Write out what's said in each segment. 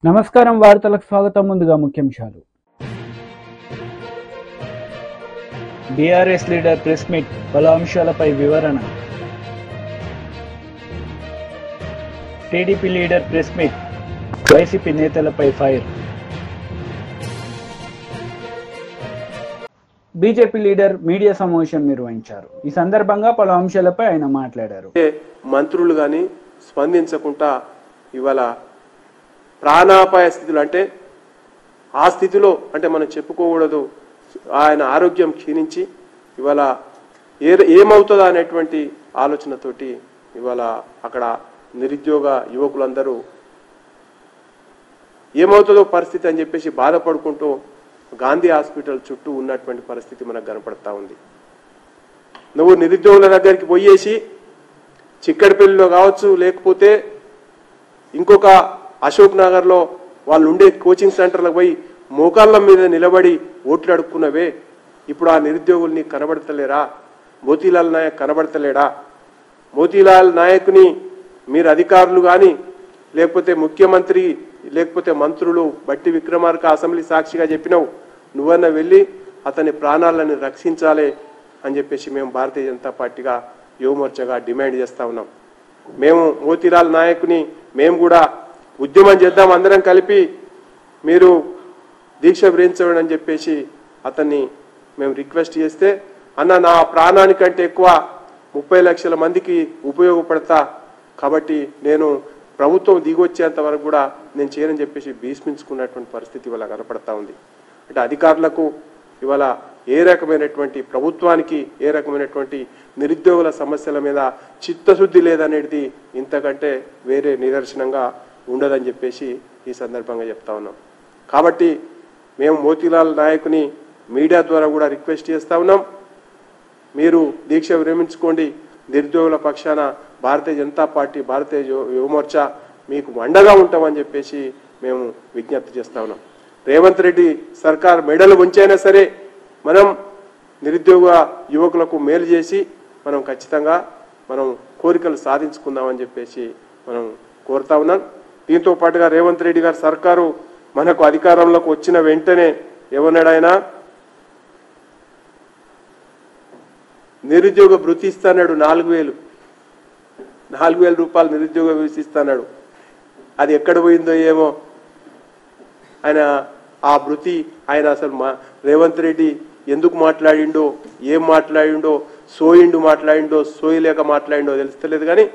నమస్కారం వార్తలకు స్వాగతం. ముందుగా ముఖ్యాంశాలు. బీఆర్ఎస్ లీడర్ ప్రెస్ మీట్, పలు అంశాలపై వివరణ. TDP leader press meet, YCP నేతలపై ఫైర్. బీజేపీ లీడర్ మీడియా సమావేశం నిర్వహించారు. ఈ సందర్భంగా పలు అంశాలపై ఆయన మాట్లాడారు. మంత్రులు కానీ స్పందించకుండా ఇవాళ ప్రాణాపాయ స్థితిలో, అంటే ఆ స్థితిలో అంటే మనం చెప్పుకోకూడదు, ఆయన ఆరోగ్యం క్షీణించి ఇవాళ ఏమవుతుందా అనేటువంటి ఆలోచనతోటి ఇవాళ అక్కడ నిరుద్యోగ యువకులందరూ ఏమవుతుందో పరిస్థితి అని చెప్పేసి బాధపడుకుంటూ గాంధీ హాస్పిటల్ చుట్టూ ఉన్నటువంటి పరిస్థితి మనకు కనపడతా ఉంది. నువ్వు నిరుద్యోగుల దగ్గరికి పోయేసి చిక్కడపల్లిలో కావచ్చు, లేకపోతే ఇంకొక అశోక్ నగర్లో వాళ్ళు ఉండే కోచింగ్ సెంటర్లకు పోయి మోకాళ్ళ మీద నిలబడి ఓట్లు అడుక్కున్నవే, ఇప్పుడు ఆ నిరుద్యోగుల్ని కనబడతలేరా? మోతీలాల్ నాయక్ కనబడతలేడా? మోతీలాల్ నాయక్ని మీరు అధికారులు కానీ, లేకపోతే ముఖ్యమంత్రి, లేకపోతే మంత్రులు బట్టి విక్రమార్క అసెంబ్లీ సాక్షిగా చెప్పినావు, నువ్వన్నా వెళ్ళి అతని ప్రాణాలను రక్షించాలి అని చెప్పేసి మేము భారతీయ జనతా పార్టీగా యువమోర్చాగా డిమాండ్ చేస్తూ ఉన్నాం. మేము మోతీలాల్ నాయక్ని మేము కూడా ఉద్యమం చేద్దాం, అందరం కలిపి మీరు దీక్ష విరమించండి అని చెప్పేసి అతన్ని మేము రిక్వెస్ట్ చేస్తే, అన్న నా ప్రాణానికంటే ఎక్కువ 30 లక్షల మందికి ఉపయోగపడతా, కాబట్టి నేను ప్రభుత్వం దిగొచ్చేంత వరకు కూడా నేను చేయనని చెప్పేసి భీష్మించుకున్నటువంటి పరిస్థితి ఇవాళ కనపడతా ఉంది. అంటే అధికారులకు ఇవాళ ఏ రకమైనటువంటి, ప్రభుత్వానికి ఏ రకమైనటువంటి నిరుద్యోగుల సమస్యల మీద చిత్తశుద్ధి లేదనేది ఇంతకంటే వేరే నిదర్శనంగా ఉండదని చెప్పేసి ఈ సందర్భంగా చెప్తా ఉన్నాం. కాబట్టి మేము మోతీలాల్ నాయకుని మీడియా ద్వారా కూడా రిక్వెస్ట్ చేస్తా ఉన్నాం, మీరు దీక్ష విరమించుకోండి, నిరుద్యోగుల పక్షాన భారతీయ జనతా పార్టీ, భారతీయ యువమోర్చా మీకు అండగా ఉంటామని చెప్పేసి మేము విజ్ఞప్తి చేస్తా ఉన్నాం. రేవంత్ రెడ్డి సర్కార్ మెడలు ఉంచైనా సరే మనం నిరుద్యోగ యువకులకు మేలు చేసి మనం ఖచ్చితంగా మనం కోరికలు సాధించుకుందామని చెప్పేసి మనం కోరుతా ఉన్నాం. దీంతో పాటుగా రేవంత్ రెడ్డి గారి సర్కారు మనకు అధికారంలోకి వచ్చిన వెంటనే ఏమన్నాడైనా, నిరుద్యోగ భృతి ఇస్తాడు, 4,000 రూపాయలు నిరుద్యోగ భృతి ఇస్తాడు. అది ఎక్కడ పోయిందో ఏమో, ఆయన ఆ భృతి ఆయన అసలు రేవంత్ రెడ్డి ఎందుకు మాట్లాడిండో, ఏం మాట్లాడిండో, మాట్లాడిండో సోయలేక మాట్లాడిండో తెలుస్తలేదు, కానీ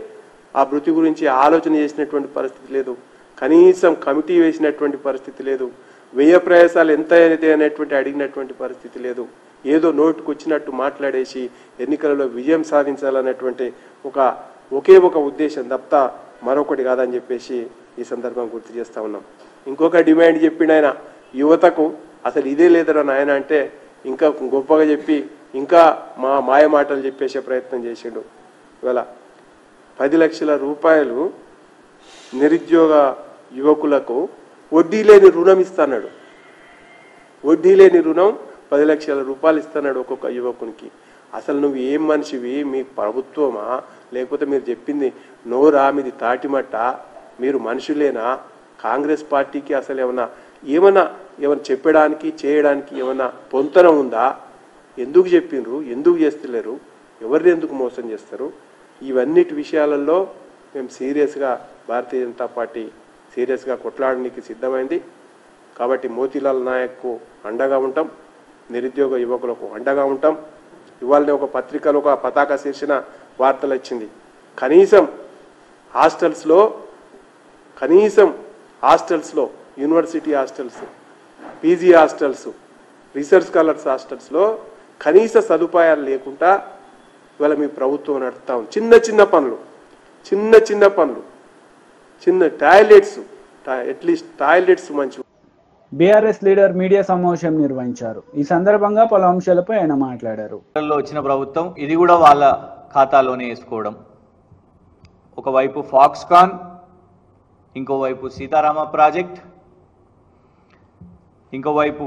ఆ భృతి గురించి ఆలోచన చేసినటువంటి పరిస్థితి లేదు, కనీసం కమిటీ వేసినటువంటి పరిస్థితి లేదు, వ్యయ ప్రయాసాలు ఎంత అయితే అనేటువంటి అడిగినటువంటి పరిస్థితి లేదు. ఏదో నోటుకు వచ్చినట్టు మాట్లాడేసి ఎన్నికలలో విజయం సాధించాలనేటువంటి ఒకే ఒక ఉద్దేశం తప్ప మరొకటి కాదని చెప్పేసి ఈ సందర్భం గుర్తు చేస్తా ఉన్నాం. ఇంకొక డిమాండ్ చెప్పిండు ఆయన, యువతకు అసలు ఇదే లేదరా నాయన అంటే ఇంకా గొప్పగా చెప్పి ఇంకా మాయ మాటలు చెప్పేసే ప్రయత్నం చేసిండు. ఇవాళ 10 లక్షల రూపాయలు నిరుద్యోగ యువకులకు వడ్డీ లేని రుణం ఇస్తున్నాడు. వడ్డీ లేని రుణం 10 లక్షల రూపాయలు ఇస్తున్నాడు ఒక్కొక్క యువకునికి. అసలు నువ్వు ఏం మనిషివి? మీ ప్రభుత్వమా, లేకపోతే మీరు చెప్పింది నోరా, మీది తాటిమట్ట, మీరు మనుషులేనా? కాంగ్రెస్ పార్టీకి అసలు ఏమన్నా చెప్పడానికి చేయడానికి ఏమన్నా పొంతన ఉందా? ఎందుకు చెప్పిండ్రు, ఎందుకు చేస్తలేరు, ఎవరిని ఎందుకు మోసం చేస్తారు? ఇవన్నిటి విషయాలలో మేము సీరియస్గా భారతీయ జనతా పార్టీ సీరియస్గా కొట్లాడడానికి సిద్ధమైంది. కాబట్టి మోతీలాల్ నాయక్కు అండగా ఉంటాం, నిరుద్యోగ యువకులకు అండగా ఉంటాం. ఇవాళ ఒక పత్రికలో ఒక పతాక శీర్షిన వార్తలు వచ్చింది, కనీసం హాస్టల్స్లో university hostels, PG hostels, research scholars హాస్టల్స్లో కనీస సదుపాయాలు లేకుండా ఇవాళ మీ ప్రభుత్వం నడుపుతా ఉంది. చిన్న పనులు, చిన్న టాయిలెట్స్, అట్లీస్ట్ టాయిలెట్స్ మంచి. బీఆర్ఎస్ లీడర్ మీడియా సమావేశం నిర్వహించారు. ఈ సందర్భంగా పలు అంశాలపై ఆయన మాట్లాడారు. వచ్చిన ప్రభుత్వం ఇది కూడా వాళ్ళ ఖాతాలోనే వేసుకోవడం, ఒకవైపు ఫాక్స్కాన్, ఇంకోవైపు సీతారామ ప్రాజెక్ట్, ఇంకోవైపు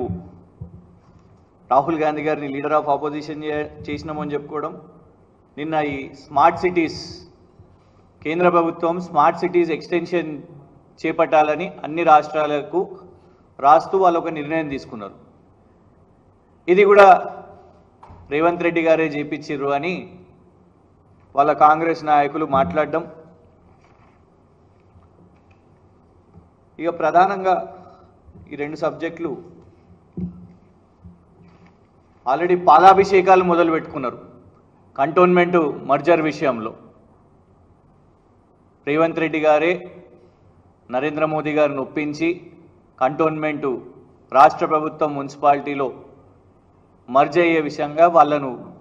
రాహుల్ గాంధీ గారిని లీడర్ ఆఫ్ ఆపోజిషన్ చేసినామని చెప్పుకోవడం. నిన్న ఈ స్మార్ట్ సిటీస్, కేంద్ర ప్రభుత్వం స్మార్ట్ సిటీస్ ఎక్స్టెన్షన్ చేపట్టాలని అన్ని రాష్ట్రాలకు రాస్తూ వాళ్ళు ఒక నిర్ణయం తీసుకున్నారు. ఇది కూడా రేవంత్ రెడ్డి గారే చేపించారు అని వాళ్ళ కాంగ్రెస్ నాయకులు మాట్లాడడం. ఇక ప్రధానంగా ఈ రెండు సబ్జెక్టులు ఆల్రెడీ పాలాభిషేకాలు మొదలు పెట్టుకున్నారు. కంటోన్మెంట్ మర్జర్ విషయంలో రేవంత్ రెడ్డి గారే నరేంద్ర మోదీ గారిని ఒప్పించి కంటోన్మెంటు రాష్ట్ర ప్రభుత్వం మున్సిపాలిటీలో మర్జ్ అయ్యే విషయంగా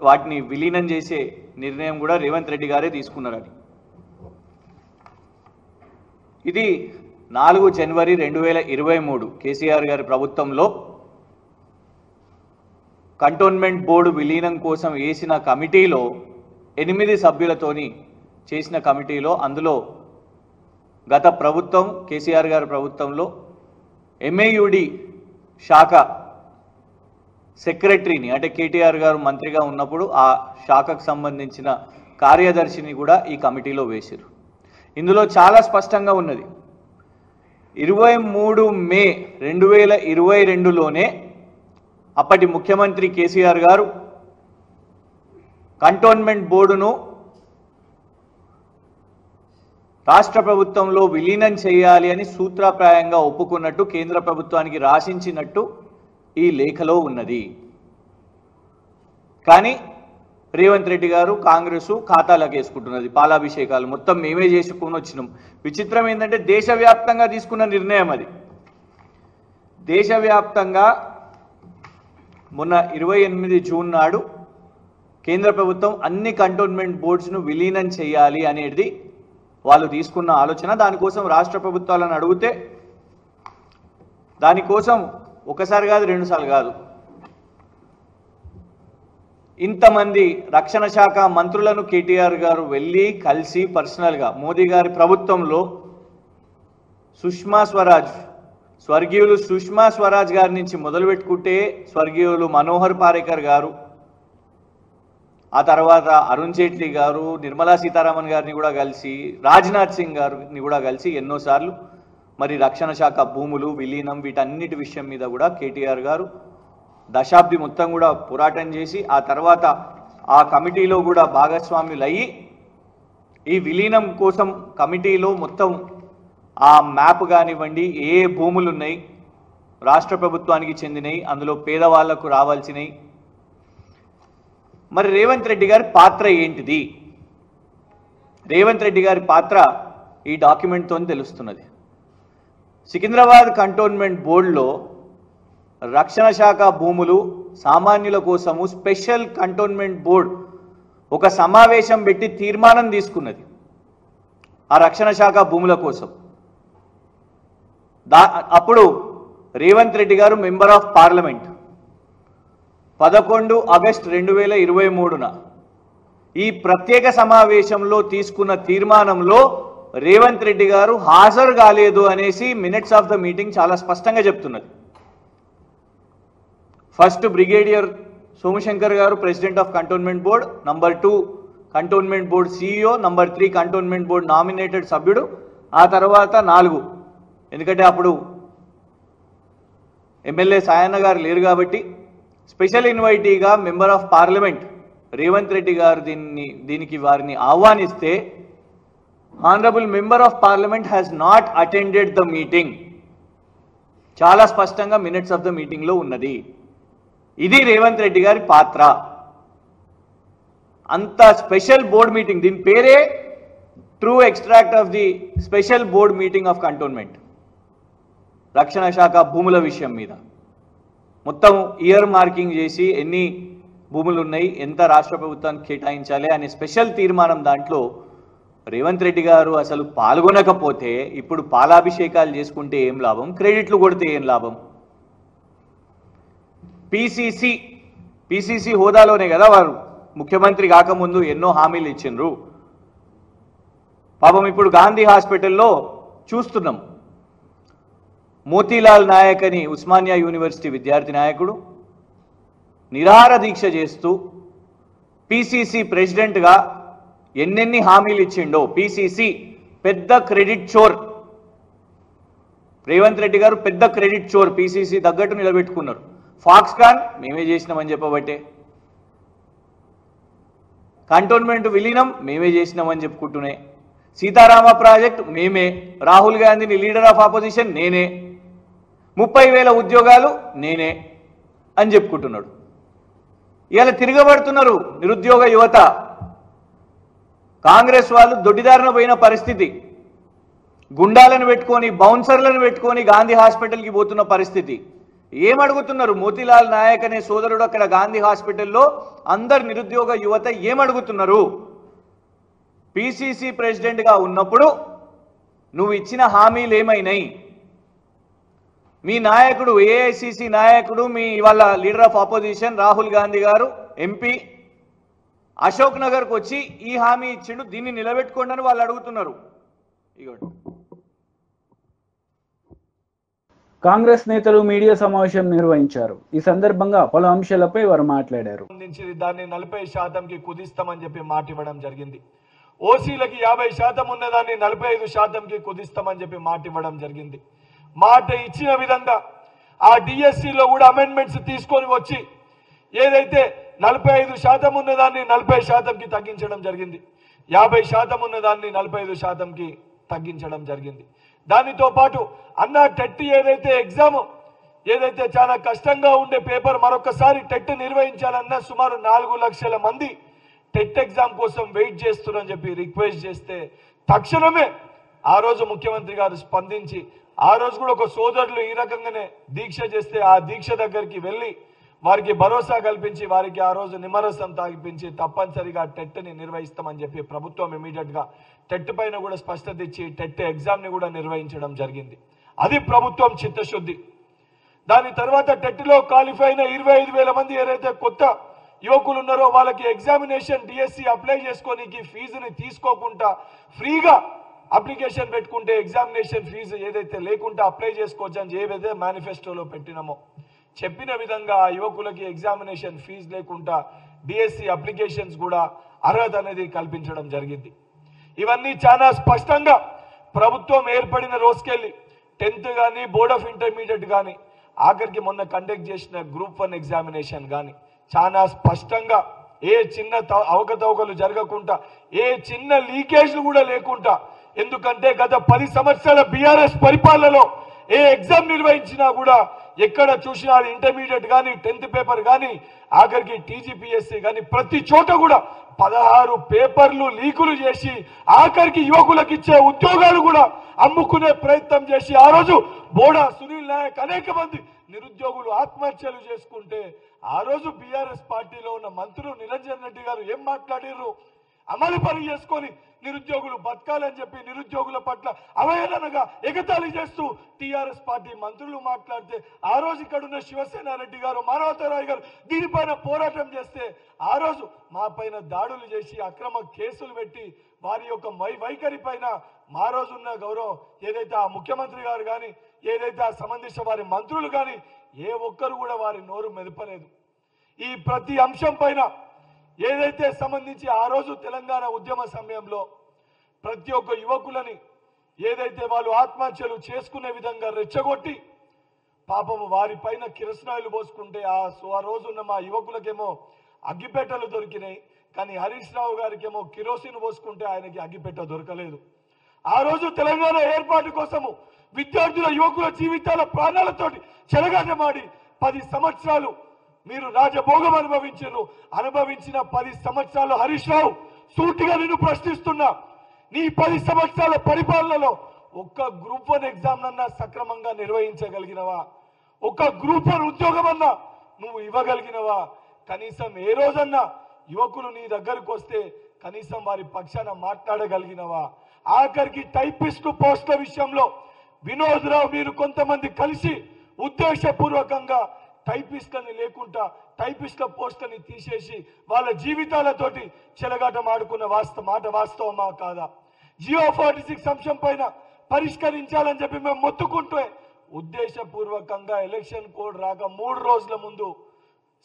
వాటిని విలీనం చేసే నిర్ణయం కూడా రేవంత్ రెడ్డి గారే తీసుకున్నారని. ఇది 4 జనవరి 2023 కేసీఆర్ గారి ప్రభుత్వంలో కంటోన్మెంట్ బోర్డు విలీనం కోసం వేసిన కమిటీలో 8 సభ్యులతోని చేసిన కమిటీలో అందులో గత ప్రభుత్వం కేసీఆర్ గారి ప్రభుత్వంలో MAUD శాఖ సెక్రటరీని అంటే కేటీఆర్ గారు మంత్రిగా ఉన్నప్పుడు ఆ శాఖకు సంబంధించిన కార్యదర్శిని కూడా ఈ కమిటీలో వేశారు. ఇందులో చాలా స్పష్టంగా ఉన్నది 23 మే 2022లోనే అప్పటి ముఖ్యమంత్రి కేసీఆర్ గారు కంటోన్మెంట్ బోర్డును రాష్ట్ర ప్రభుత్వంలో విలీనం చేయాలి అని సూత్రప్రాయంగా ఒప్పుకున్నట్టు కేంద్ర ప్రభుత్వానికి రాసించినట్టు ఈ లేఖలో ఉన్నది. కానీ రేవంత్ రెడ్డి గారు కాంగ్రెస్ ఖాతాలకు వేసుకుంటున్నది. పాలాభిషేకాలు మొత్తం మేమే చేసుకుని వచ్చినాం. విచిత్రం ఏంటంటే దేశవ్యాప్తంగా తీసుకున్న నిర్ణయం అది. దేశవ్యాప్తంగా మొన్న 28 జూన్ నాడు కేంద్ర ప్రభుత్వం అన్ని కంటోన్మెంట్ బోర్డ్స్ను విలీనం చేయాలి అనేది వాళ్ళు తీసుకున్న ఆలోచన. దానికోసం రాష్ట్ర ప్రభుత్వాలను అడిగితే దానికోసం ఒకసారి కాదు 2 సార్లు కాదు ఇంతమంది రక్షణ శాఖ మంత్రులను కేటీఆర్ గారు వెళ్ళి కలిసి పర్సనల్గా మోదీ గారి ప్రభుత్వంలో సుష్మా స్వరాజ్ స్వర్గీయులు సుష్మా స్వరాజ్ గారి నుంచి మొదలుపెట్టుకుంటే స్వర్గీయులు మనోహర్ పారేకర్ గారు, ఆ తర్వాత అరుణ్ జైట్లీ గారు, నిర్మలా సీతారామన్ గారిని కూడా కలిసి, రాజ్నాథ్ సింగ్ గారిని కూడా కలిసి ఎన్నోసార్లు మరి రక్షణ శాఖ భూములు విలీనం వీటన్నిటి విషయం మీద కూడా కేటీఆర్ గారు దశాబ్ది మొత్తం కూడా పోరాటం చేసి ఆ తర్వాత ఆ కమిటీలో కూడా భాగస్వాములయ్యి ఈ విలీనం కోసం కమిటీలో మొత్తం ఆ మ్యాప్ కానివ్వండి, ఏ భూములు ఉన్నాయి రాష్ట్ర ప్రభుత్వానికి చెందినవి, అందులో పేదవాళ్లకు రావాల్సినవి. మరి రేవంత్ రెడ్డి గారి పాత్ర ఏంటిది? రేవంత్ రెడ్డి గారి పాత్ర ఈ డాక్యుమెంట్తో తెలుస్తున్నది. సికింద్రాబాద్ కంటోన్మెంట్ బోర్డులో రక్షణ శాఖ భూములు సామాన్యుల కోసము స్పెషల్ కంటోన్మెంట్ బోర్డు ఒక సమావేశం పెట్టి తీర్మానం తీసుకున్నది ఆ రక్షణ శాఖ భూముల కోసం. అప్పుడు రేవంత్ రెడ్డి గారు మెంబర్ ఆఫ్ పార్లమెంట్ 11 ఆగస్టు 2023న ఈ ప్రత్యేక సమావేశంలో తీసుకున్న తీర్మానంలో రేవంత్ రెడ్డి గారు హాజరు కాలేదు అనేసి మినిట్స్ ఆఫ్ ద మీటింగ్ చాలా స్పష్టంగా చెప్తున్నది. ఫస్ట్ బ్రిగేడియర్ సోమశంకర్ గారు president of cantonment board, number 2 cantonment board CEO, number 3 cantonment board nominated సభ్యుడు, ఆ తర్వాత 4 ఎందుకంటే అప్పుడు ఎమ్మెల్యే సాయన్న గారు లేరు కాబట్టి స్పెషల్ ఇన్వైటీగా member of parliament Revanth Reddy గారు దీనికి వారిని ఆహ్వానిస్తే honourable member of parliament has not attended the meeting చాలా స్పష్టంగా మినిట్స్ ఆఫ్ ద మీటింగ్లో ఉన్నది. ఇది రేవంత్ రెడ్డి గారి పాత్ర. అంత స్పెషల్ బోర్డ్ మీటింగ్, దీని పేరే true extract of the special board meeting of cantonment రక్షణ శాఖ భూముల విషయం మీద మొత్తం ఇయర్ మార్కింగ్ చేసి ఎన్ని భూములు ఉన్నాయి, ఎంత రాష్ట్ర ప్రభుత్వానికి కేటాయించాలి అనే స్పెషల్ తీర్మానం. దాంట్లో రేవంత్ రెడ్డి గారు అసలు పాల్గొనకపోతే ఇప్పుడు పాలాభిషేకాలు చేసుకుంటే ఏం లాభం, క్రెడిట్లు కొడితే ఏం లాభం? పిసిసి హోదాలోనే కదా వారు ముఖ్యమంత్రి కాకముందు ఎన్నో హామీలు ఇచ్చిండ్రు. పాపం ఇప్పుడు గాంధీ హాస్పిటల్లో చూస్తున్నాం, మోతీలాల్ నాయక్ అని ఉస్మానియా యూనివర్సిటీ విద్యార్థి నాయకుడు నిరాహార దీక్ష చేస్తూ పిసిసి ప్రెసిడెంట్గా ఎన్నెన్ని హామీలు ఇచ్చిండో. పిసిసి పెద్ద క్రెడిట్ చోర్, రేవంత్ రెడ్డి గారు పెద్ద క్రెడిట్ చోర్, పీసీసీ తగ్గట్టు నిలబెట్టుకున్నారు. ఫాక్స్కాన్ మేమే చేసినామని చెప్పబట్టే, కంటోన్మెంట్ విలీనం మేమే చేసినామని చెప్పుకుంటూనే, సీతారామ ప్రాజెక్ట్ మేమే, రాహుల్ గాంధీని లీడర్ ఆఫ్ ఆపోజిషన్ నేనే, 30,000 ఉద్యోగాలు నేనే అని చెప్పుకుంటున్నాడు. ఇవాళ తిరగబడుతున్నారు నిరుద్యోగ యువత. కాంగ్రెస్ వాళ్ళు దొడ్డిదారిన పోయిన పరిస్థితి, గుండాలను పెట్టుకొని బౌన్సర్లను పెట్టుకొని గాంధీ హాస్పిటల్కి పోతున్న పరిస్థితి. ఏమడుగుతున్నారు? మోతీలాల్ నాయక్ అనే సోదరుడు అక్కడ గాంధీ హాస్పిటల్లో అందరు నిరుద్యోగ యువత ఏమడుగుతున్నారు? పిసిసి ప్రెసిడెంట్గా ఉన్నప్పుడు నువ్వు ఇచ్చిన హామీలు ఏమైనాయి? మీ నాయకుడు, ఏఐసిసి నాయకుడు, మీ ఇవాళ leader of opposition Rahul Gandhi గారు ఎంపీ అశోక్ నగర్కి వచ్చి ఈ హామీ ఇచ్చిండు, దీన్ని నిలబెట్టుకోండి అని వాళ్ళు అడుగుతున్నారు. ఇగోండి. కాంగ్రెస్ నేతలు మీడియా సమావేశం నిర్వహించారు. ఈ సందర్భంగా పలు అంశాలపై వారు మాట్లాడారు. దాన్ని 40%కి కుదిస్తామని చెప్పి మాట ఇవ్వడం జరిగింది. ఓసీలకి 50% ఉన్నదాన్ని 45%కి కుదిస్తామని చెప్పి మాట ఇవ్వడం జరిగింది. మాట ఇచ్చిన విధంగా ఆ డిఎస్సిలో కూడా అమెండ్మెంట్స్ తీసుకొని వచ్చి ఏదైతే 45% ఉన్నదాన్ని 40%కి తగ్గించడం జరిగింది. 50% ఉన్నదాన్ని 45%కి తగ్గించడం జరిగింది. దానితో పాటు అన్న టెట్ ఏదైతే ఎగ్జామ్ ఏదైతే చాలా కష్టంగా ఉండే పేపర్ మరొకసారి టెట్ నిర్వహించాలన్న సుమారు 4 లక్షల మంది టెట్ ఎగ్జామ్ కోసం వెయిట్ చేస్తున్నారని చెప్పి రిక్వెస్ట్ చేస్తే తక్షణమే ఆ రోజు ముఖ్యమంత్రి గారు స్పందించి ఆ రోజు కూడా ఒక సోదరులు ఈ రకంగానే దీక్ష చేస్తే ఆ దీక్ష దగ్గరికి వెళ్ళి వారికి భరోసా కల్పించి వారికి ఆ రోజు నిమ్మరసం తాగిపించి తప్పనిసరిగా టెట్ని నిర్వహిస్తామని చెప్పి ప్రభుత్వం ఇమీడియట్ గా టెట్ పైన కూడా స్పష్టత ఇచ్చి టెట్ ఎగ్జామ్ ని కూడా నిర్వహించడం జరిగింది. అది ప్రభుత్వం చిత్తశుద్ధి. దాని తర్వాత టెట్ లో క్వాలిఫై అయిన 25,000 మంది ఏదైతే కొత్త యువకులు ఉన్నారో వాళ్ళకి ఎగ్జామినేషన్ డిఎస్సి అప్లై చేసుకోనికి ఫీజుని తీసుకోకుండా ఫ్రీగా అప్లికేషన్ పెట్టుకుంటే ఎగ్జామినేషన్ ఫీజు ఏదైతే లేకుండా అప్లై చేసుకోవచ్చు అని ఏదైతే మేనిఫెస్టోలో పెట్టినామో చెప్పిన విధంగా ఆ యువకులకి ఎగ్జామినేషన్ ఫీజు లేకుండా డిఎస్సి అప్లికేషన్స్ కూడా అర్హత అనేది కల్పించడం జరిగింది. ఇవన్నీ చాలా స్పష్టంగా ప్రభుత్వం ఏర్పడిన రోజుకెళ్ళి 10th కానీ బోర్డ్ ఆఫ్ ఇంటర్మీడియట్ కానీ ఆఖరికి మొన్న కండక్ట్ చేసిన గ్రూప్ 1 ఎగ్జామినేషన్ కానీ చాలా స్పష్టంగా ఏ చిన్న అవకతవకలు జరగకుండా ఏ చిన్న లీకేజ్లు కూడా లేకుండా, ఎందుకంటే గత 10 సంవత్సరాల బీఆర్ఎస్ పరిపాలనలో ఏ ఎగ్జామ్ నిర్వహించినా కూడా ఎక్కడ చూసినా ఇంటర్మీడియట్ కానీ 10th పేపర్ కానీ ఆఖరికి టీజీపీఎస్సీ కానీ ప్రతి చోట కూడా 16 పేపర్లు లీకులు చేసి ఆఖరికి యువకులకు ఇచ్చే ఉద్యోగాలు కూడా అమ్ముకునే ప్రయత్నం చేసి ఆ రోజు బోడా సునీల్ నాయక్ అనేక మంది నిరుద్యోగులు ఆత్మహత్యలు చేసుకుంటే ఆ రోజు బీఆర్ఎస్ పార్టీలో ఉన్న మంత్రులు నిరంజన్ రెడ్డి గారు ఏం మాట్లాడారు? అమలు పని చేసుకొని నిరుద్యోగులు బతకాలని చెప్పి నిరుద్యోగుల పట్ల అవహేళనగా ఎగతాళి చేస్తూ టీఆర్ఎస్ పార్టీ మంత్రులు మాట్లాడితే ఆ రోజు ఇక్కడ ఉన్న శివసేన రెడ్డి గారు, మానవతరాయ్ గారు దీనిపైన పోరాటం చేస్తే ఆ రోజు మా పైన దాడులు చేసి అక్రమ కేసులు పెట్టి వారి యొక్క వైఖరి పైన మా రోజున్న గౌరవం ఏదైతే ఆ ముఖ్యమంత్రి గారు కానీ ఏదైతే ఆ సంబంధించిన వారి మంత్రులు కానీ ఏ ఒక్కరు కూడా వారి నోరు మెదపలేదు. ఈ ప్రతి అంశం పైన ఏదైతే సంబంధించి ఆ రోజు తెలంగాణ ఉద్యమ సమయంలో ప్రతి ఒక్క యువకులని ఏదైతే వాళ్ళు ఆత్మహత్యలు చేసుకునే విధంగా రెచ్చగొట్టి పాపము వారి పైన కిరసనాయిలు పోసుకుంటే ఆ రోజున్న మా యువకులకేమో అగ్గిపెట్టెలు దొరికినాయి, కానీ హరీష్ రావు గారికేమో కిరోసిన్ పోసుకుంటే ఆయనకి అగ్గిపెట్ట దొరకలేదు. ఆ రోజు తెలంగాణ ఏర్పాటు కోసము విద్యార్థుల యువకుల జీవితాల ప్రాణాలతోటి చెలగాటమాడి 10 సంవత్సరాలు మీరు రాజభోగం అనుభవించిన 10 సంవత్సరాలు హరీష్ రావు సూటిగా నిన్ను ప్రశ్నిస్తున్నా, నీ 10 సంవత్సరాల పరిపాలనలో ఒక్క గ్రూప్ 1 ఎగ్జామ్ అన్నా సక్రమంగా నిర్వహించగలిగినవా? ఒక్క గ్రూప్ 1 ఉద్యోగం అన్నా నువ్వు ఇవ్వగలిగినవా? కనీసం ఏ రోజన్నా యువకులు నీ దగ్గరకు వస్తే కనీసం వారి పక్షాన మాట్లాడగలిగినవా? ఆఖరికి టైపిస్ట్ పోస్టుల విషయంలో వినోద్ రావు మీరు కొంతమంది కలిసి ఉద్దేశపూర్వకంగా టైపిస్ట్లని లేకుండా టైపిస్ట్ల పోస్టులని తీసేసి వాళ్ళ జీవితాలతోటి చెలగాటం ఆడుకున్న మాట వాస్తవమా కాదా? జియో 46 అంశం పైన పరిష్కరించాలని చెప్పి మేము మొత్తుకుంటే ఉద్దేశపూర్వకంగా ఎలక్షన్ కోడ్ రాక 3 రోజుల ముందు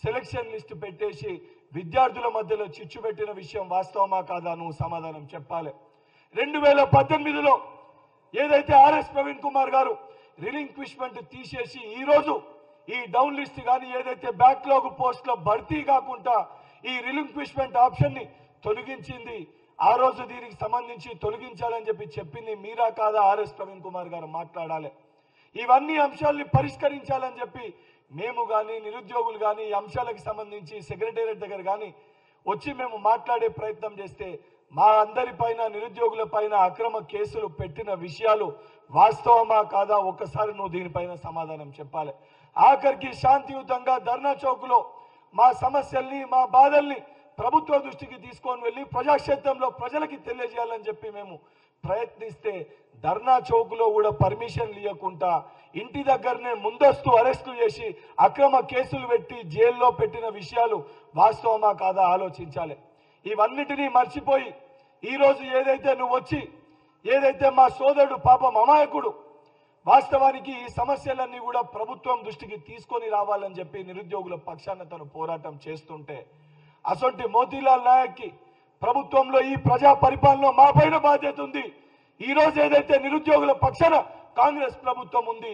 సెలక్షన్ లిస్ట్ పెట్టేసి విద్యార్థుల మధ్యలో చిచ్చు పెట్టిన విషయం వాస్తవమా కాదా? నువ్వు సమాధానం చెప్పాలి. 2018లో ఏదైతే ఆర్ఎస్ ప్రవీణ్ కుమార్ గారు రిలింక్విష్మెంట్ తీసేసి ఈరోజు ఈ డౌన్ లిస్ట్ కానీ ఏదైతే బ్యాక్లాగ్ పోస్టుల భర్తీ కాకుండా ఈ రిలింక్విష్మెంట్ ఆప్షన్ ని తొలగించింది. ఆ రోజు దీనికి సంబంధించి తొలగించాలని చెప్పింది మీరా కాదా ఆర్ఎస్ ప్రవీణ్ కుమార్ గారు మాట్లాడాలి. ఇవన్నీ అంశాలని పరిష్కరించాలని చెప్పి మేము కానీ నిరుద్యోగులు కానీ ఈ అంశాలకు సంబంధించి సెక్రటేరియట్ దగ్గర కానీ వచ్చి మేము మాట్లాడే ప్రయత్నం చేస్తే మా అందరి పైన నిరుద్యోగుల పైన అక్రమ కేసులు పెట్టిన విషయాలు వాస్తవమా కాదా ఒక్కసారి నువ్వు దీనిపైన సమాధానం చెప్పాలి. ఆఖరికి శాంతియుతంగా ధర్నా చౌక్లో మా సమస్యల్ని మా బాధల్ని ప్రభుత్వ దృష్టికి తీసుకొని వెళ్ళి ప్రజాక్షేత్రంలో ప్రజలకి తెలియజేయాలని చెప్పి మేము ప్రయత్నిస్తే ధర్నా చౌక్లో కూడా పర్మిషన్ ఇవ్వకుండా ఇంటి దగ్గరనే ముందస్తు అరెస్టులు చేసి అక్రమ కేసులు పెట్టి జైల్లో పెట్టిన విషయాలు వాస్తవమా కాదా ఆలోచించాలి. ఇవన్నిటినీ మర్చిపోయి ఈరోజు ఏదైతే నువ్వు వచ్చి ఏదైతే మా సోదరుడు పాపం అమాయకుడు వాస్తవానికి ఈ సమస్యలన్నీ కూడా ప్రభుత్వం దృష్టికి తీసుకొని రావాలని చెప్పి నిరుద్యోగుల పక్షాన తను పోరాటం చేస్తుంటే అసొంటి మోతీలాల్ నాయక్కి ప్రభుత్వంలో ఈ ప్రజా పరిపాలనలో మా పైన బాధ్యత ఉంది. ఈ రోజు ఏదైతే నిరుద్యోగుల పక్షాన కాంగ్రెస్ ప్రభుత్వం ఉంది,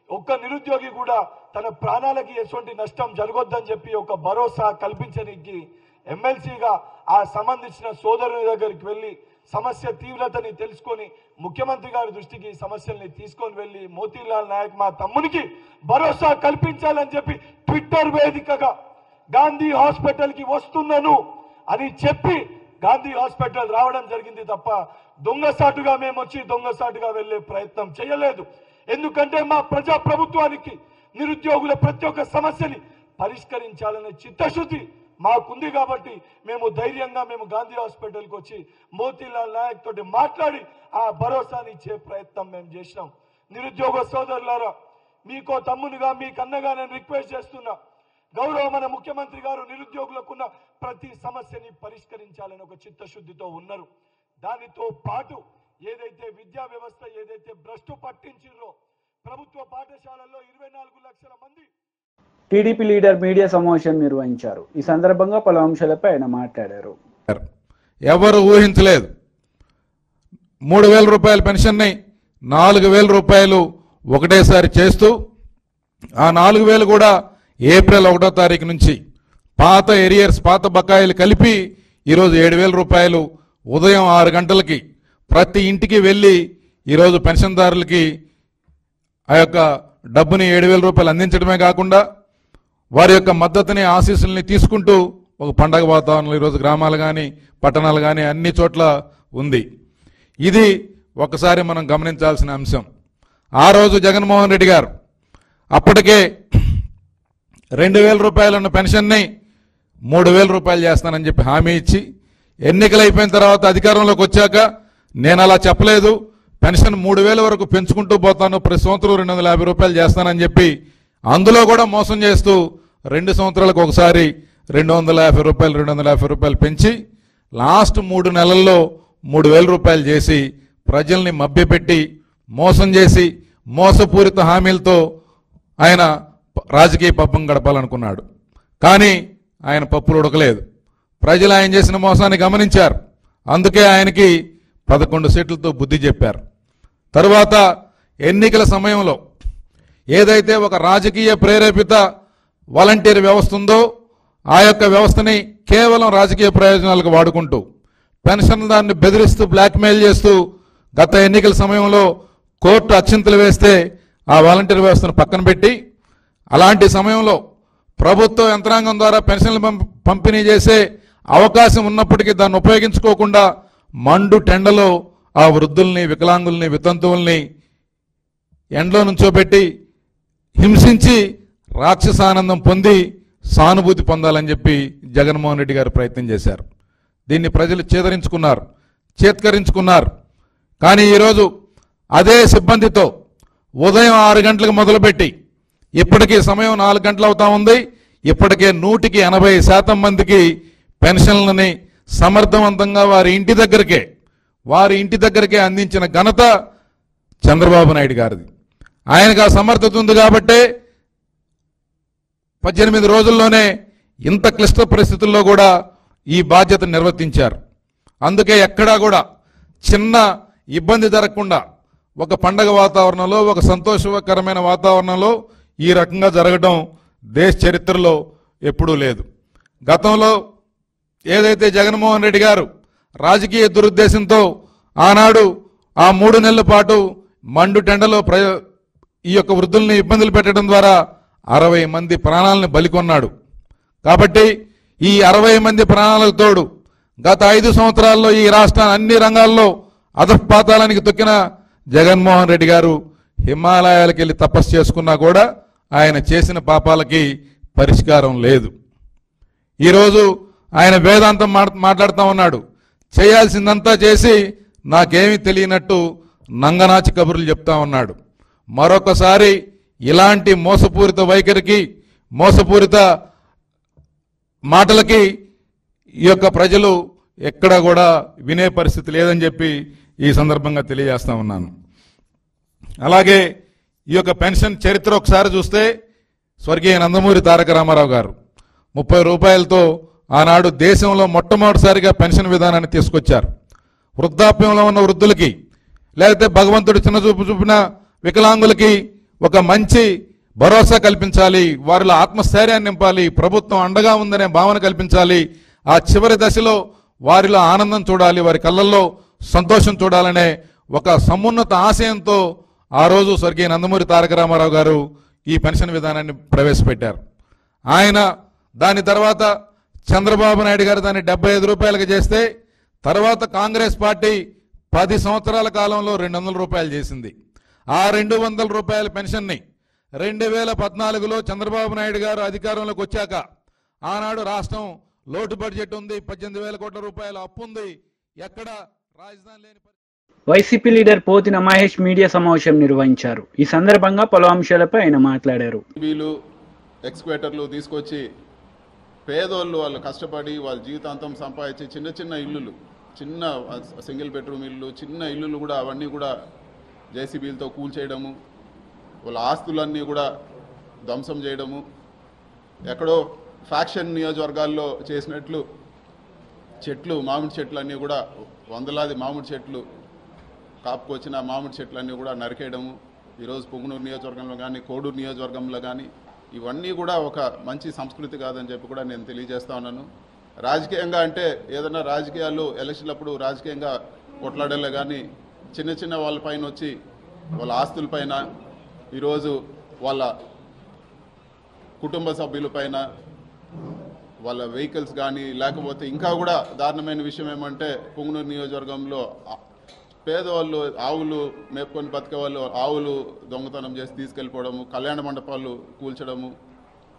ఒక్క నిరుద్యోగి కూడా తన ప్రాణాలకి ఎటువంటి నష్టం జరగొద్దని చెప్పి ఒక భరోసా కల్పించడానికి ఎమ్మెల్సీగా ఆ సంబంధించిన సోదరుని దగ్గరికి వెళ్ళి సమస్య తీవ్రతని తెలుసుకొని ముఖ్యమంత్రి గారి దృష్టికి సమస్యల్ని తీసుకొని వెళ్ళి మోతీలాల్ నాయక్ మా తమ్మునికి భరోసా కల్పించాలని చెప్పి ట్విట్టర్ వేదికగా గాంధీ హాస్పిటల్ కి వస్తున్నాను అని చెప్పి గాంధీ హాస్పిటల్ రావడం జరిగింది తప్ప దొంగసాటుగా మేము వచ్చి దొంగసాటుగా వెళ్లే ప్రయత్నం చేయలేదు. ఎందుకంటే మా ప్రజా ప్రభుత్వానికి నిరుద్యోగుల ప్రతి ఒక్క సమస్యని పరిష్కరించాలనే చిత్తశుద్ధి మాకుంది కాబట్టి మేము ధైర్యంగా మేము గాంధీ హాస్పిటల్కి వచ్చి మోతీలాల్ నాయక్ తోటి మాట్లాడి ఆ భరోసాని ఇచ్చే ప్రయత్నం మేము చేసినాం. నిరుద్యోగ సోదరులారా, మీకో తమ్మునిగా మీకన్నగా నేను రిక్వెస్ట్ చేస్తున్నా, గౌరవ మన ముఖ్యమంత్రి గారు నిరుద్యోగులకున్న ప్రతి సమస్యని పరిష్కరించాలని ఒక చిత్తశుద్ధితో ఉన్నారు. దానితో పాటు ఏదైతే విద్యా వ్యవస్థ ఏదైతే భ్రష్టు పట్టించిందో ప్రభుత్వ పాఠశాలల్లో 24 లక్షల మంది. టీడీపీ లీడర్ మీడియా సమావేశం నిర్వహించారు. ఈ సందర్భంగా పలు అంశాలపై ఆయన మాట్లాడారు. ఎవరు ఊహించలేదు 3,000 రూపాయల పెన్షన్ని 4,000 రూపాయలు ఒకటేసారి చేస్తూ ఆ 4,000 కూడా ఏప్రిల్ 1వ తారీఖు నుంచి పాత ఎరియర్స్ పాత బకాయిలు కలిపి ఈరోజు 7,000 రూపాయలు ఉదయం 6 గంటలకి ప్రతి ఇంటికి వెళ్ళి ఈరోజు పెన్షన్దారులకి ఆ యొక్క డబ్బుని 7,000 రూపాయలు అందించడమే కాకుండా వారి యొక్క మద్దతుని ఆశీస్సుల్ని తీసుకుంటూ ఒక పండగ వాతావరణంలో ఈరోజు గ్రామాలు కానీ పట్టణాలు కానీ అన్ని చోట్ల ఉంది. ఇది ఒకసారి మనం గమనించాల్సిన అంశం. ఆ రోజు జగన్మోహన్ రెడ్డి గారు అప్పటికే 2,000 రూపాయలున్న పెన్షన్ని 3,000 రూపాయలు చేస్తానని చెప్పి హామీ ఇచ్చి ఎన్నికలు అయిపోయిన తర్వాత అధికారంలోకి వచ్చాక నేను అలా చెప్పలేదు, పెన్షన్ 3,000 వరకు పెంచుకుంటూ పోతాను, ప్రతి సంవత్సరం 250 రూపాయలు చేస్తానని చెప్పి అందులో కూడా మోసం చేస్తూ 2 సంవత్సరాలకు ఒకసారి 250 రూపాయలు పెంచి లాస్ట్ 3 నెలల్లో 3,000 రూపాయలు చేసి ప్రజల్ని మభ్యపెట్టి మోసం చేసి మోసపూరిత హామీలతో ఆయన రాజకీయ పబ్బం గడపాలనుకున్నాడు. కానీ ఆయన పప్పులు ఉడకలేదు. ప్రజలు ఆయన చేసిన మోసాన్ని గమనించారు. అందుకే ఆయనకి 11 సీట్లతో బుద్ధి చెప్పారు. తరువాత ఎన్నికల సమయంలో ఏదైతే ఒక రాజకీయ ప్రేరేపిత వాలంటీర్ వ్యవస్థ ఉందో ఆ యొక్క వ్యవస్థని కేవలం రాజకీయ ప్రయోజనాలకు వాడుకుంటూ పెన్షన్దారుని బెదిరిస్తూ బ్లాక్మెయిల్ చేస్తూ గత ఎన్నికల సమయంలో కోర్టు అక్షింతలు వేస్తే ఆ వాలంటీర్ వ్యవస్థను పక్కన పెట్టి అలాంటి సమయంలో ప్రభుత్వ యంత్రాంగం ద్వారా పెన్షన్లు పంపిణీ చేసే అవకాశం ఉన్నప్పటికీ దాన్ని ఉపయోగించుకోకుండా మండు టెండలో ఆ వృద్ధుల్ని వికలాంగుల్ని వితంతువుల్ని ఎండలో నుంచోబెట్టి హింసించి రాక్షసానందం పొంది సానుభూతి పొందాలని చెప్పి జగన్మోహన్ రెడ్డి గారు ప్రయత్నం చేశారు. దీన్ని ప్రజలు చేత్కరించుకున్నారు. కానీ ఈరోజు అదే సిబ్బందితో ఉదయం 6 గంటలకు మొదలుపెట్టి ఇప్పటికీ సమయం 4 గంటలు అవుతా ఉంది. ఇప్పటికే 180% మందికి పెన్షన్లని సమర్థవంతంగా వారి ఇంటి దగ్గరికే అందించిన ఘనత చంద్రబాబు నాయుడు గారిది. ఆయనకు ఆ సమర్థత ఉంది కాబట్టే 18 రోజుల్లోనే ఇంత క్లిష్ట పరిస్థితుల్లో కూడా ఈ బాధ్యతను నిర్వర్తించారు. అందుకే ఎక్కడా కూడా చిన్న ఇబ్బంది జరగకుండా ఒక పండగ వాతావరణంలో, ఒక సంతోషకరమైన వాతావరణంలో ఈ రకంగా జరగడం దేశ చరిత్రలో ఎప్పుడూ లేదు. గతంలో ఏదైతే జగన్మోహన్ రెడ్డి గారు రాజకీయ దురుద్దేశంతో ఆనాడు ఆ 3 నెలల పాటు మండు టెండలో ఈ యొక్క వృద్ధుల్ని ఇబ్బందులు పెట్టడం ద్వారా 60 మంది ప్రాణాలను బలికొన్నాడు. కాబట్టి ఈ 60 మంది ప్రాణాలకు తోడు గత 5 సంవత్సరాల్లో ఈ రాష్ట్రాన్ని అన్ని రంగాల్లో అధఃపాతాళానికి తొక్కిన జగన్మోహన్ రెడ్డి గారు హిమాలయాలకు వెళ్ళి తపస్సు చేసుకున్నా కూడా ఆయన చేసిన పాపాలకి పరిష్కారం లేదు. ఈరోజు ఆయన వేదాంతం మాట్లాడుతూ ఉన్నాడు. చేయాల్సిందంతా చేసి నాకేమీ తెలియనట్టు నంగనాచి కబుర్లు చెప్తా ఉన్నాడు. మరొకసారి ఇలాంటి మోసపూరిత వైఖరికి, మోసపూరిత మాటలకి ఈ యొక్క ప్రజలు ఎక్కడ కూడా వినే పరిస్థితి లేదని చెప్పి ఈ సందర్భంగా తెలియజేస్తా ఉన్నాను. అలాగే ఈ యొక్క పెన్షన్ చరిత్ర ఒకసారి చూస్తే స్వర్గీయ నందమూరి తారక రామారావు గారు 30 రూపాయలతో ఆనాడు దేశంలో మొట్టమొదటిసారిగా పెన్షన్ విధానాన్ని తీసుకొచ్చారు. వృద్ధాప్యంలో ఉన్న వృద్ధులకి, లేకపోతే భగవంతుడు చిన్నచూపు చూపిన వికలాంగులకి ఒక మంచి భరోసా కల్పించాలి, వారిలో ఆత్మస్థైర్యాన్ని నింపాలి, ప్రభుత్వం అండగా ఉందనే భావన కల్పించాలి, ఆ చివరి దశలో వారిలో ఆనందం చూడాలి, వారి కళ్ళల్లో సంతోషం చూడాలనే ఒక సమున్నత ఆశయంతో ఆ రోజు స్వర్గీయ నందమూరి తారక రామారావు గారు ఈ పెన్షన్ విధానాన్ని ప్రవేశపెట్టారు. ఆయన దాని తర్వాత చంద్రబాబు నాయుడు గారు దాన్ని 75 రూపాయలకు చేస్తే, తర్వాత కాంగ్రెస్ పార్టీ 10 సంవత్సరాల కాలంలో 200 రూపాయలు చేసింది. ఆ 200 రూపాయల పెన్షన్ని 2014లో చంద్రబాబు నాయుడు గారు అధికారంలోకి వచ్చాక ఆనాడు రాష్ట్రం లోటు బడ్జెట్ ఉంది, 18,000 కోట్ల రూపాయల అప్పు ఉంది, ఎక్కడ రాజధాని లేని. YCP leader Pothina Mahesh media సమావేశం నిర్వహించారు. ఈ సందర్భంగా పలు అంశాలపై ఆయన మాట్లాడారు. ఎక్స్క్వేటర్లు తీసుకొచ్చి పేదోళ్ళు వాళ్ళు కష్టపడి వాళ్ళ జీవితాంతం సంపాదించి చిన్న చిన్న ఇల్లులు, చిన్న సింగిల్ బెడ్రూమ్ ఇల్లు, చిన్న ఇల్లులు కూడా అవన్నీ కూడా జేసీబీలతో కూల్చేయడము, వాళ్ళ ఆస్తులన్నీ కూడా ధ్వంసం చేయడము, ఎక్కడో ఫ్యాక్షన్ నియోజకవర్గాల్లో చేసినట్లు చెట్లు, మామిడి చెట్లు అన్నీ కూడా వందలాది మామిడి చెట్లు కాపుకొచ్చిన మామిడి చెట్లన్నీ కూడా నరికేయడము, ఈరోజు పొంగునూరు నియోజకవర్గంలో కానీ కోడూరు నియోజకవర్గంలో కానీ ఇవన్నీ కూడా ఒక మంచి సంస్కృతి కాదని చెప్పి కూడా నేను తెలియజేస్తా ఉన్నాను. రాజకీయంగా అంటే ఏదైనా రాజకీయాలు ఎలక్షన్లప్పుడు రాజకీయంగా కొట్లాడలే కానీ చిన్న చిన్న వాళ్ళపైన వచ్చి వాళ్ళ ఆస్తులపైన, ఈరోజు వాళ్ళ కుటుంబ సభ్యులపైన, వాళ్ళ వెహికల్స్ కానీ, లేకపోతే ఇంకా కూడా దారుణమైన విషయం ఏమంటే పొంగునూరు నియోజకవర్గంలో పేదవాళ్ళు ఆవులు మేపుకొని బతికే వాళ్ళు ఆవులు దొంగతనం చేసి తీసుకెళ్ళిపోవడము, కళ్యాణ మండపాలు కూల్చడము,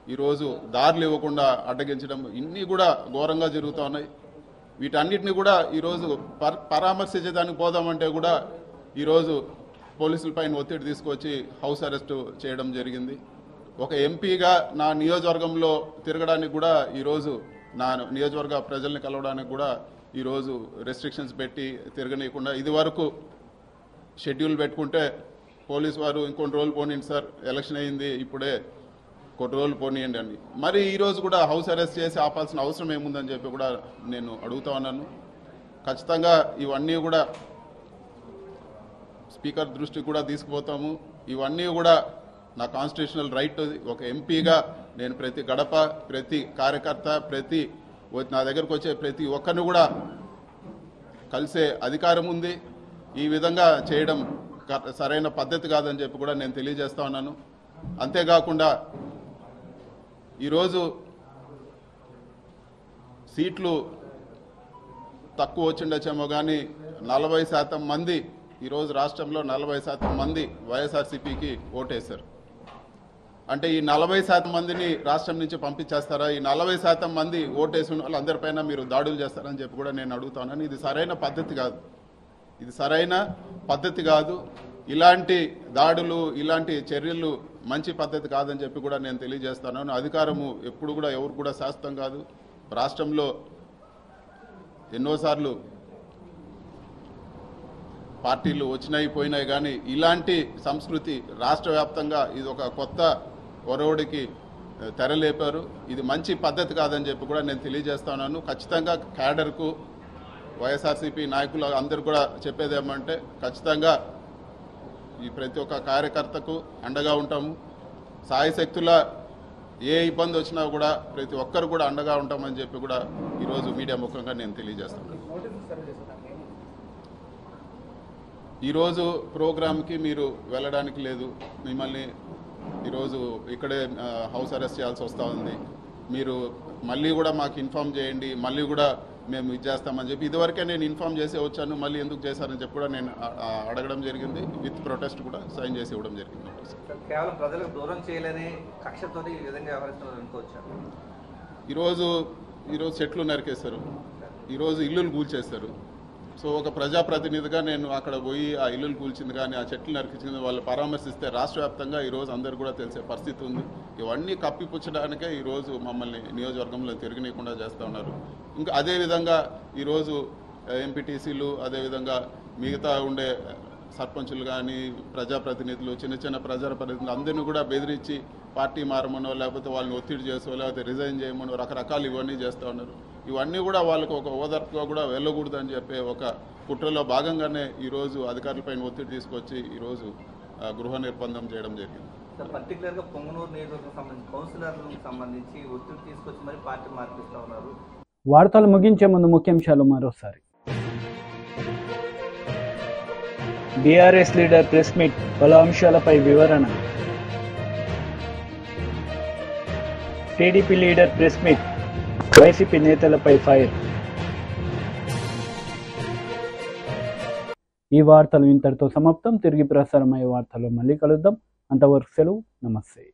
ఈరోజు దారులు ఇవ్వకుండా అడ్డగించడం, ఇన్ని కూడా ఘోరంగా జరుగుతూ ఉన్నాయి. వీటన్నిటిని కూడా ఈరోజు పరామర్శించేదానికి పోదామంటే కూడా ఈరోజు పోలీసులపైన ఒత్తిడి తీసుకొచ్చి హౌస్ అరెస్ట్ చేయడం జరిగింది. ఒక ఎంపీగా నా నియోజకవర్గంలో తిరగడానికి కూడా ఈరోజు నా నియోజకవర్గ ప్రజల్ని కలవడానికి కూడా ఈరోజు రెస్ట్రిక్షన్స్ పెట్టి తిరగనీయకుండా, ఇది వరకు షెడ్యూల్ పెట్టుకుంటే పోలీసు వారు ఇంకొన్ని రోజులు పోనీయండి సార్, ఎలక్షన్ అయింది ఇప్పుడే కొన్ని రోజులు పోనీయండి అని, మరి ఈరోజు కూడా హౌస్ అరెస్ట్ చేసి ఆపాల్సిన అవసరం ఏముందని చెప్పి కూడా నేను అడుగుతా ఉన్నాను. ఖచ్చితంగా ఇవన్నీ కూడా స్పీకర్ దృష్టికి కూడా తీసుకుపోతాము. ఇవన్నీ కూడా నా కాన్స్టిట్యూషనల్ రైట్. ఒక ఎంపీగా నేను ప్రతి గడప, ప్రతి కార్యకర్త, ప్రతి నా దగ్గరకు వచ్చే ప్రతి ఒక్కరిని కూడా కలిసే అధికారం ఉంది. ఈ విధంగా చేయడం సరైన పద్ధతి కాదని చెప్పి కూడా నేను తెలియజేస్తా ఉన్నాను. అంతేకాకుండా ఈరోజు సీట్లు తక్కువ వచ్చిండొచ్చేమో కానీ 40% మంది ఈరోజు రాష్ట్రంలో 40% మంది వైఎస్ఆర్సీపీకి ఓటేశారు. అంటే ఈ 40% మందిని రాష్ట్రం నుంచి పంపించేస్తారా? ఈ 40% మంది ఓటేసిన వాళ్ళందరిపైన మీరు దాడులు చేస్తారని చెప్పి కూడా నేను అడుగుతాను. ఇది సరైన పద్ధతి కాదు, ఇది సరైన పద్ధతి కాదు. ఇలాంటి దాడులు, ఇలాంటి చర్యలు మంచి పద్ధతి కాదని చెప్పి కూడా నేను తెలియజేస్తున్నాను. అధికారము ఎప్పుడు కూడా ఎవరు కూడా శాశ్వతం కాదు. రాష్ట్రంలో ఎన్నోసార్లు పార్టీలు వచ్చినాయి పోయినాయి కానీ ఇలాంటి సంస్కృతి రాష్ట్ర వ్యాప్తంగా ఇది ఒక కొత్త ఒరవడికి తెరలేపారు. ఇది మంచి పద్ధతి కాదని చెప్పి కూడా నేను తెలియజేస్తున్నాను. ఖచ్చితంగా క్యాడర్కు వైఎస్ఆర్సీపీ నాయకులు అందరూ కూడా చెప్పేది ఏమంటే ఖచ్చితంగా ఈ ప్రతి ఒక్క కార్యకర్తకు అండగా ఉంటాము. సాయశక్తుల ఏ ఇబ్బంది వచ్చినా కూడా ప్రతి ఒక్కరు కూడా అండగా ఉంటామని చెప్పి కూడా ఈరోజు మీడియా ముఖంగా నేను తెలియజేస్తున్నాను. ఈరోజు ప్రోగ్రామ్కి మీరు వెళ్ళడానికి లేదు, మిమ్మల్ని ఈరోజు ఇక్కడే హౌస్ అరెస్ట్ చేయాల్సి వస్తూ ఉంది. మీరు మళ్ళీ కూడా మాకు ఇన్ఫామ్ చేయండి, మళ్ళీ కూడా మేము ఇది చేస్తామని చెప్పి ఇదివరకే నేను ఇన్ఫామ్ చేసే వచ్చాను, మళ్ళీ ఎందుకు చేశారని చెప్పి కూడా నేను అడగడం జరిగింది. విత్ ప్రొటెస్ట్ కూడా సైన్ చేసి ఇవ్వడం జరిగింది. కేవలం ప్రజలకు దూరం చేయలేని కక్షతో ఈ విధంగా వ్యవహరిస్తున్నారు అనుకోవచ్చారు. ఈరోజు చెట్లు నరికేస్తారు, ఈరోజు ఇల్లులు కూల్చేస్తారు. సో ఒక ప్రజాప్రతినిధిగా నేను అక్కడ పోయి ఆ ఇల్లులు కూల్చింది కానీ ఆ చెట్లు నరికించింది వాళ్ళు పరామర్శిస్తే రాష్ట్ర వ్యాప్తంగా ఈరోజు అందరు కూడా తెలిసే పరిస్థితి ఉంది. ఇవన్నీ కప్పిపుచ్చడానికే ఈరోజు మమ్మల్ని నియోజకవర్గంలో తిరగనీయకుండా చేస్తూ ఉన్నారు. ఇంకా అదేవిధంగా ఈరోజు ఎంపీటీసీలు, అదేవిధంగా మిగతా ఉండే సర్పంచులు కానీ ప్రజాప్రతినిధులు, చిన్న ప్రజాప్రతినిధులు అందరినీ కూడా బెదిరించి పార్టీ మారమనో లేకపోతే వాళ్ళని ఒత్తిడి చేసో లేకపోతే రిజైన్ చేయమనో రకరకాలు ఇవన్నీ చేస్తూ ఉన్నారు. ఇవన్నీ కూడా వాళ్ళకు ఒక ఓదార్పుగా కూడా వెళ్ళకూడదని చెప్పే ఒక కుట్రలో భాగంగానే ఈరోజు అధికారులపైన ఒత్తిడి తీసుకొచ్చి ఈరోజు గృహ నిర్బంధం చేయడం జరిగింది. పర్టికులర్గా పొంగనూరు నియోజకవర్గం సంబంధించి కౌన్సిలర్లకు సంబంధించి ఒత్తిడి తీసుకొచ్చి మరి పార్టీ మార్పిస్తూ ఉన్నారు. వార్తలు ముగించే ముందు ముఖ్యాంశాలు మరోసారి. బీఆర్ఎస్ లీడర్ ప్రెస్ మీట్, పలు అంశాలపై వివరణ. TDP leader press meet, YCP నేతలపై ఫైర్. ఈ వార్తలు ఇంతటితో సమాప్తం. తిరిగి ప్రసారమయ్యే వార్తలు మళ్ళీ కలుద్దాం. అంతవరకు సెలవు. నమస్తే.